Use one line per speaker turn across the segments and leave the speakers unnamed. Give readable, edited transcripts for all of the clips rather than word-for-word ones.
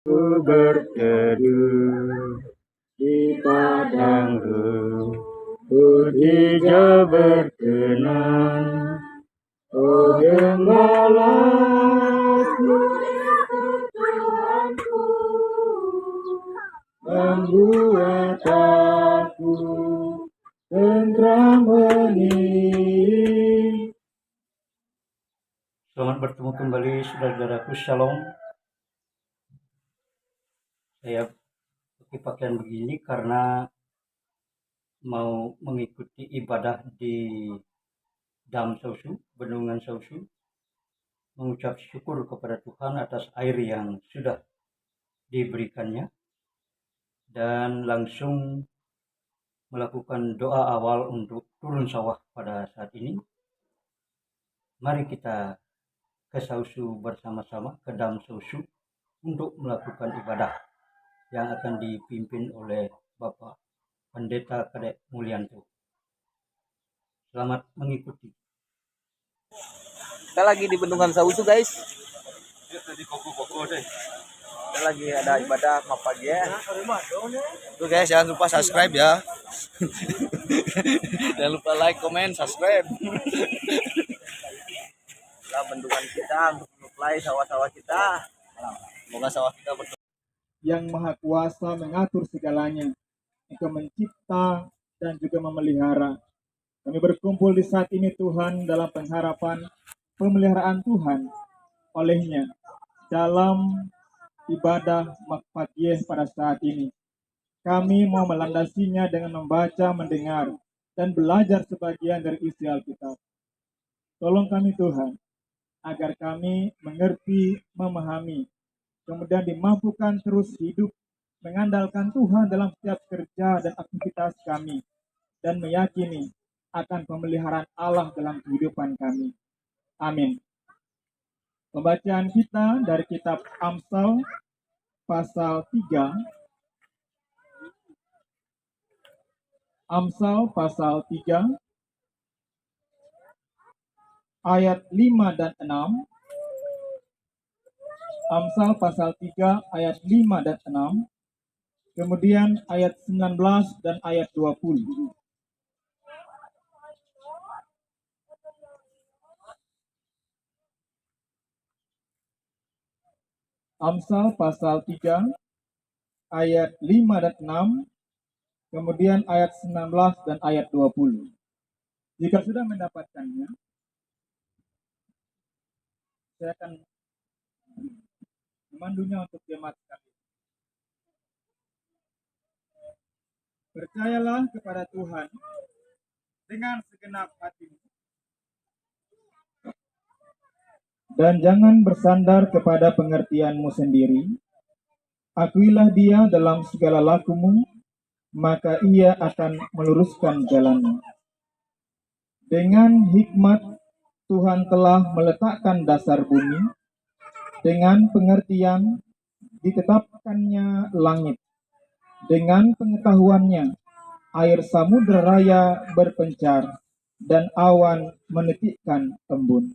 Ku berteduh di padang rumput hijau berkenan. Oh gembalaku, Tuhanku, membuat aku tentram hening.
Selamat bertemu kembali saudara-saudaraku, Shalom. Saya pakai pakaian begini karena mau mengikuti ibadah di Dam Sausu, Bendungan Sausu, mengucap syukur kepada Tuhan atas air yang sudah diberikannya, dan langsung melakukan doa awal untuk turun sawah pada saat ini. Mari kita ke Sausu bersama-sama, ke Dam Sausu, untuk melakukan ibadah yang akan dipimpin oleh Bapak Pendeta Kadek Mulyanto. Selamat mengikuti.
Kita lagi di Bendungan Sausu, guys. Kita lagi ada ibadah pagi ya. Tuh guys, jangan lupa subscribe ya. Jangan lupa like, comment, subscribe. Nah, bendungan kita untuk supply sawah-sawah kita. Semoga sawah kita
Yang Maha Kuasa mengatur segalanya, Engkau mencipta dan juga memelihara. Kami berkumpul di saat ini Tuhan dalam pengharapan pemeliharaan Tuhan olehnya dalam ibadah Makpagyeh pada saat ini. Kami mau melandasinya dengan membaca, mendengar, dan belajar sebagian dari isi Alkitab. Tolong kami Tuhan, agar kami mengerti, memahami, kemudian dimampukan terus hidup mengandalkan Tuhan dalam setiap kerja dan aktivitas kami, dan meyakini akan pemeliharaan Allah dalam kehidupan kami. Amin. Pembacaan kita dari kitab Amsal pasal 3. Amsal pasal 3 ayat 5 dan 6. Amsal pasal 3 ayat 5 dan 6. Kemudian ayat 19 dan ayat 20. Amsal pasal 3 ayat 5 dan 6. Kemudian ayat 19 dan ayat 20. Jika sudah mendapatkannya, saya akan memandunya untuk jemaat sekalian. Percayalah kepada Tuhan dengan segenap hatimu, dan jangan bersandar kepada pengertianmu sendiri. Akuilah Dia dalam segala lakumu, maka Ia akan meluruskan jalanmu. Dengan hikmat Tuhan telah meletakkan dasar bumi, dengan pengertian ditetapkannya langit, dengan pengetahuannya air samudera raya berpencar, dan awan menitikkan embun.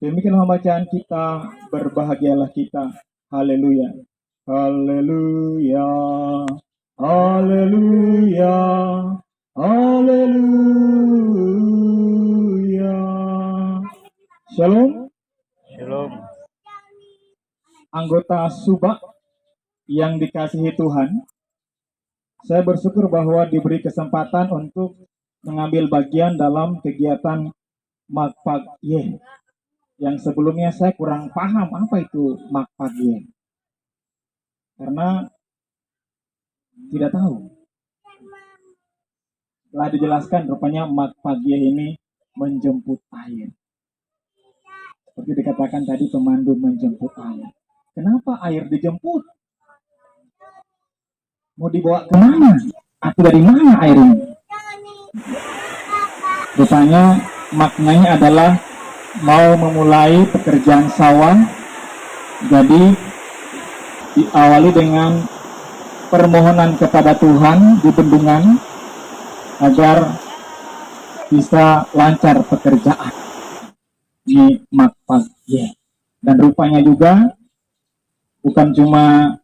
Demikianlah bacaan kita, berbahagialah kita. Haleluya. Haleluya. Haleluya. Haleluya. Shalom.
Shalom.
Anggota Subak yang dikasihi Tuhan, saya bersyukur bahwa diberi kesempatan untuk mengambil bagian dalam kegiatan Makpagyeh. Yang sebelumnya saya kurang paham apa itu Makpagyeh, karena tidak tahu. Telah dijelaskan rupanya Makpagyeh ini menjemput air. Seperti dikatakan tadi, pemandu menjemput air. Kenapa air dijemput? Mau dibawa kemana? Atau dari mana air ini? Rupanya maknanya adalah mau memulai pekerjaan sawah. Jadi diawali dengan permohonan kepada Tuhan di bendungan agar bisa lancar pekerjaan di Makpagyeh. Dan rupanya juga bukan cuma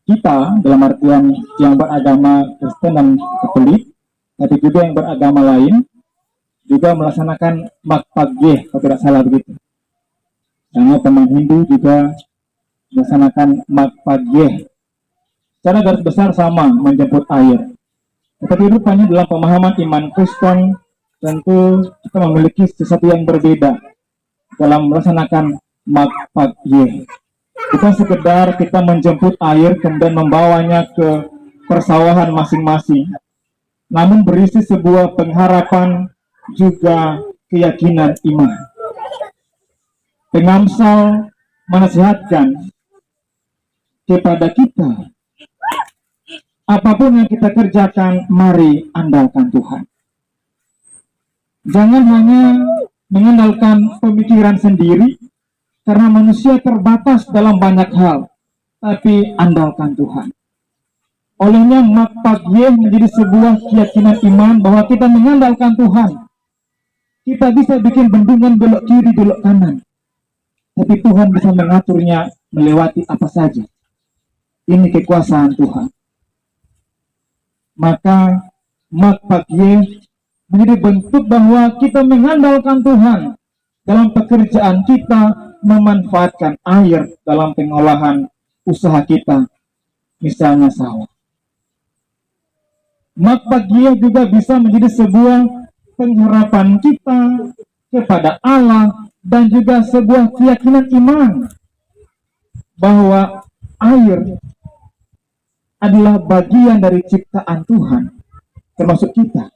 kita dalam artian yang beragama Kristen dan Katolik, tapi juga yang beragama lain juga melaksanakan Magpagyeh, kalau tidak salah begitu. Karena teman Hindu juga melaksanakan Magpagyeh. Secara garis besar sama, menjemput air. Tetapi rupanya dalam pemahaman iman Kristen, tentu kita memiliki sesuatu yang berbeda dalam melaksanakan Magpagyeh. Bukan sekedar kita menjemput air kemudian membawanya ke persawahan masing-masing, namun berisi sebuah pengharapan juga keyakinan iman. Pengamsal menasihatkan kepada kita, apapun yang kita kerjakan, mari andalkan Tuhan. Jangan hanya mengandalkan pemikiran sendiri, karena manusia terbatas dalam banyak hal, tapi andalkan Tuhan. Olehnya Magpagyeh menjadi sebuah keyakinan iman bahwa kita mengandalkan Tuhan. Kita bisa bikin bendungan belok kiri, belok kanan, tapi Tuhan bisa mengaturnya melewati apa saja. Ini kekuasaan Tuhan. Maka Magpagyeh menjadi bentuk bahwa kita mengandalkan Tuhan dalam pekerjaan kita, memanfaatkan air dalam pengolahan usaha kita, misalnya sawah. Magpagyeh juga bisa menjadi sebuah pengharapan kita kepada Allah dan juga sebuah keyakinan iman bahwa air adalah bagian dari ciptaan Tuhan, termasuk kita.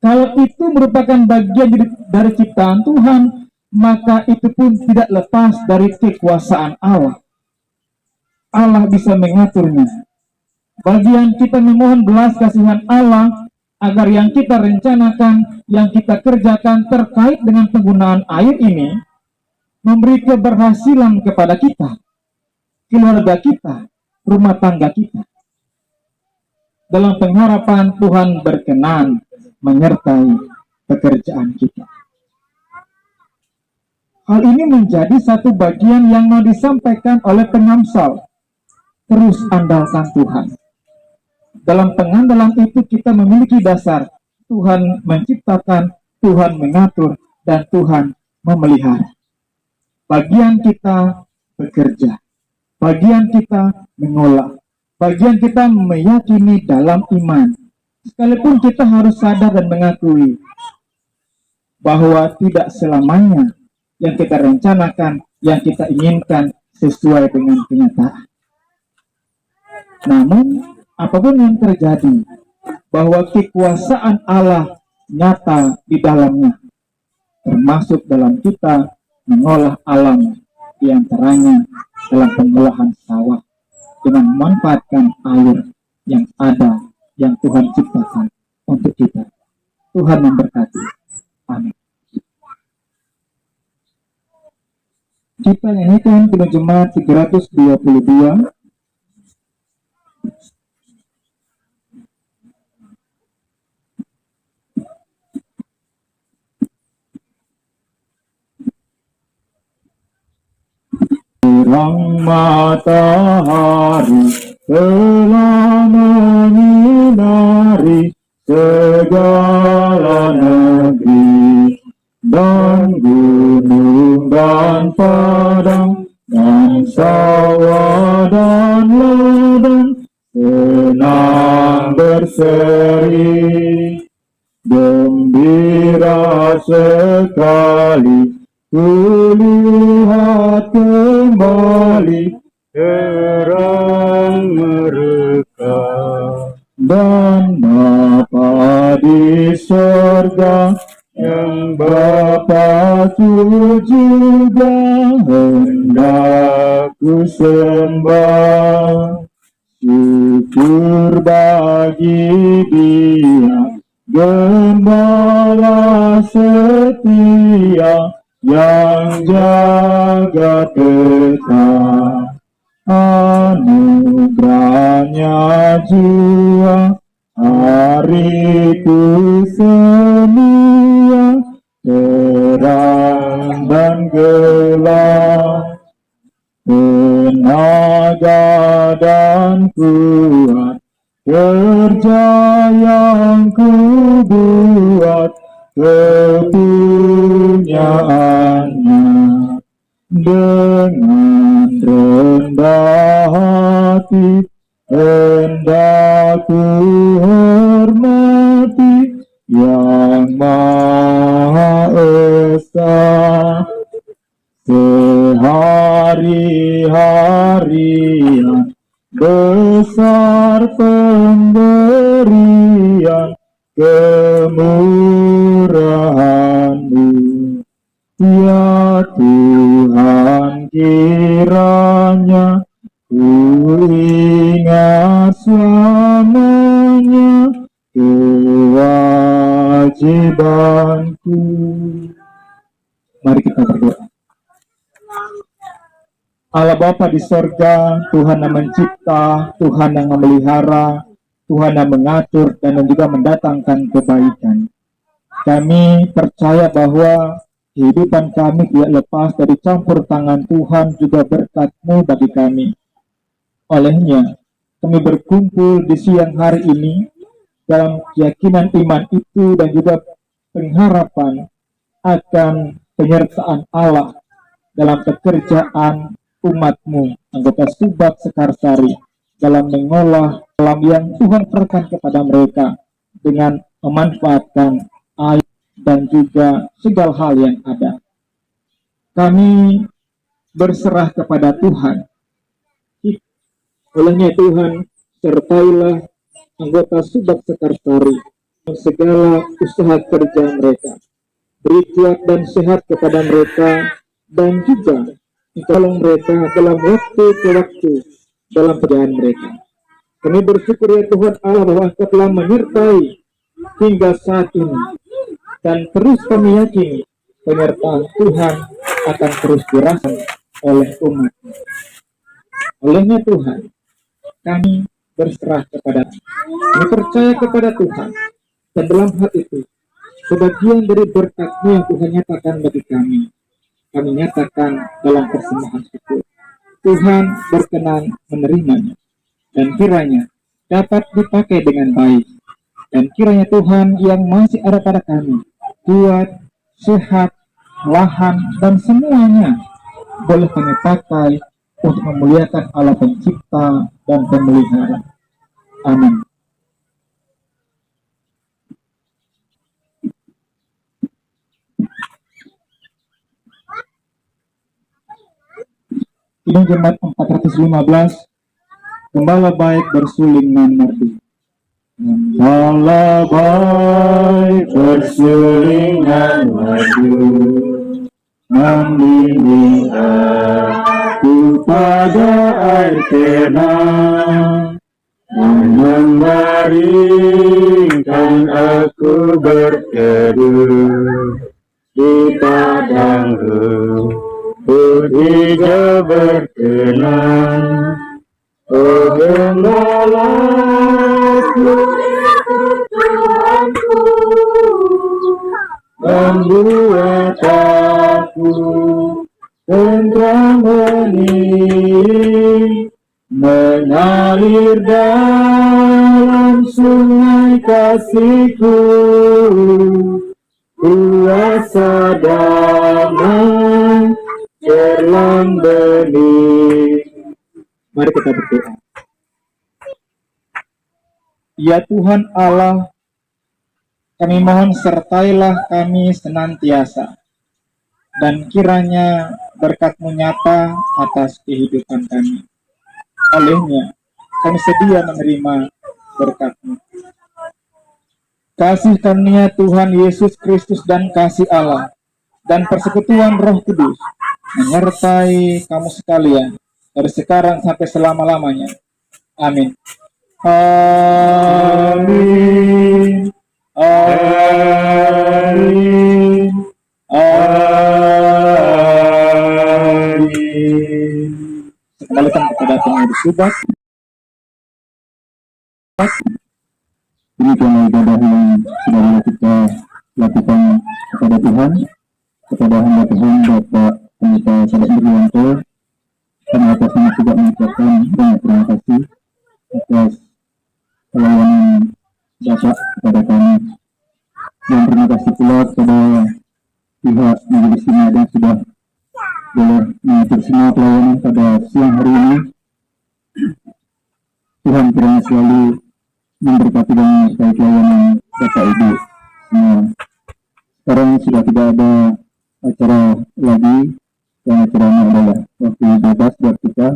Kalau itu merupakan bagian dari ciptaan Tuhan, maka itu pun tidak lepas dari kekuasaan Allah. Allah bisa mengaturnya. Bagian kita memohon belas kasihan Allah agar yang kita rencanakan, yang kita kerjakan terkait dengan penggunaan air ini memberi keberhasilan kepada kita, keluarga kita, rumah tangga kita. Dalam pengharapan Tuhan berkenan menyertai pekerjaan kita. Hal ini menjadi satu bagian yang mau disampaikan oleh pengamsal. Terus andalkan Tuhan. Dalam pengandalan itu kita memiliki dasar. Tuhan menciptakan, Tuhan mengatur, dan Tuhan memelihara. Bagian kita bekerja. Bagian kita mengolah. Bagian kita meyakini dalam iman. Sekalipun kita harus sadar dan mengakui bahwa tidak selamanya yang kita rencanakan, yang kita inginkan sesuai dengan kenyataan. Namun, apapun yang terjadi, bahwa kekuasaan Allah nyata di dalamnya, termasuk dalam kita mengolah alam, di antaranya dalam pengolahan sawah, dengan memanfaatkan air yang ada, yang Tuhan ciptakan untuk kita. Tuhan memberkati. Amin. Kita nyanyikan Kidung Jemaat 322. Terang matahari telah menyinari segala negeri, dan gunung dan padang, dan sawah dan ladang senang berseri. Gembira sekali kulihat kembali terang mereka, dan Bapa di sorga yang Bapakku juga hendak ku sembah. Syukur bagi Dia, Gembala setia yang jaga tetap. Anugerahnya jua hariku semua, terang dan gelap, tenaga dan kuat, kerja yang kubuat, kepunyaannya. Dengan rendah hati hendak ku hormati Yang Maha Esa. Sehari-harian besar pemberian kemurahan-Mu. Ya Tuhan, kiranya ku ingat selamanya kewajibanku. Mari kita berdoa. Allah Bapa di sorga, Tuhan yang mencipta, Tuhan yang memelihara, Tuhan yang mengatur dan juga mendatangkan kebaikan. Kami percaya bahwa kehidupan kami tidak lepas dari campur tangan Tuhan, juga berkat-Mu bagi kami. Olehnya, kami berkumpul di siang hari ini dalam keyakinan iman itu dan juga pengharapan akan penyertaan Allah dalam pekerjaan umat-Mu, anggota Subak Sekarsari, dalam mengolah alam yang Tuhan berikan kepada mereka dengan memanfaatkan air dan juga segala hal yang ada. Kami berserah kepada Tuhan. Olehnya Tuhan, sertailah anggota Subak Sekarsari segala usaha kerja mereka. Beri kuat dan sehat kepada mereka, dan juga tolong mereka dalam waktu ke waktu dalam pekerjaan mereka. Kami bersyukur ya Tuhan Allah bahwa Engkau telah menyertai hingga saat ini, dan terus kami yakini penyertaan Tuhan akan terus dirasakan oleh umat. Olehnya Tuhan, kami berserah kepada, kami percaya kepada Tuhan, dan dalam hal itu sebagian dari berkat-Mu yang Tuhan nyatakan bagi kami nyatakan dalam persembahan syukur. Tuhan berkenan menerimanya, dan kiranya dapat dipakai dengan baik. Dan kiranya Tuhan yang masih ada pada kami, kuat, sehat, lahan, dan semuanya boleh kami pakai untuk memuliakan Allah Pencipta dan Pemelihara. Amin. Ini Jemaat 415, Gembala Baik bersuling nan merdu. Gembala baik bersuling nan merdu, membimbing aku pada air tenang, membaringkan aku berteduh di padang hijau berkenan. Oh gembalaku, Tuhanku, membuat aku tentram hening, mengalir dalam sungai kasih-Ku, kuasa damai terlang benih. Mari kita berdoa. Ya Tuhan Allah, kami mohon sertailah kami senantiasa, dan kiranya berkat-Mu nyata atas kehidupan kami. Olehnya, kami sedia menerima berkat-Mu. Kasih karunia Tuhan Yesus Kristus dan kasih Allah dan persekutuan Roh Kudus menyertai kamu sekalian dari sekarang sampai selama-lamanya. Amin. Amin. Amin. Amin. Kembalikan kepada pengurus Subak. Ini karena ibadah yang sudah kita
lakukan kepada Tuhan, kepada hamba Tuhan Bapak Pendeta Saleh Nurwanto. Kami atas nama juga mengucapkan banyak terima kasih atas pelayanan Bapak kepada kami. Dan terima kasih pula kepada pihak Majelis Sinai yang sudah boleh mengatur semua pelayanan pada siang hari ini. Tuhan kiranya selalu memberkati dan menyertai pelayanan Bapak Ibu semua. Sekarang sudah tidak ada acara lagi, dan acaranya adalah waktu bebas buat kita.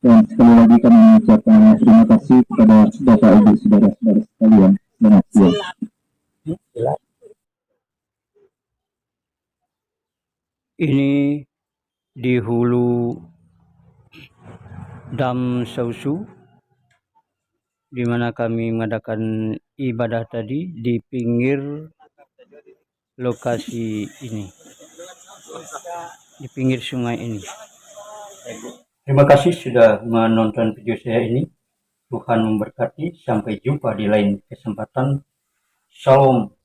Dan sekali lagi kami mengucapkan terima kasih kepada Bapak Ibu saudara-saudara sekalian. Selamat siang.
Ini di hulu Dam Sausu, di mana kami mengadakan ibadah tadi di pinggir lokasi ini, di pinggir sungai ini. Terima kasih sudah menonton video saya ini. Tuhan memberkati. Sampai jumpa di lain kesempatan. Shalom.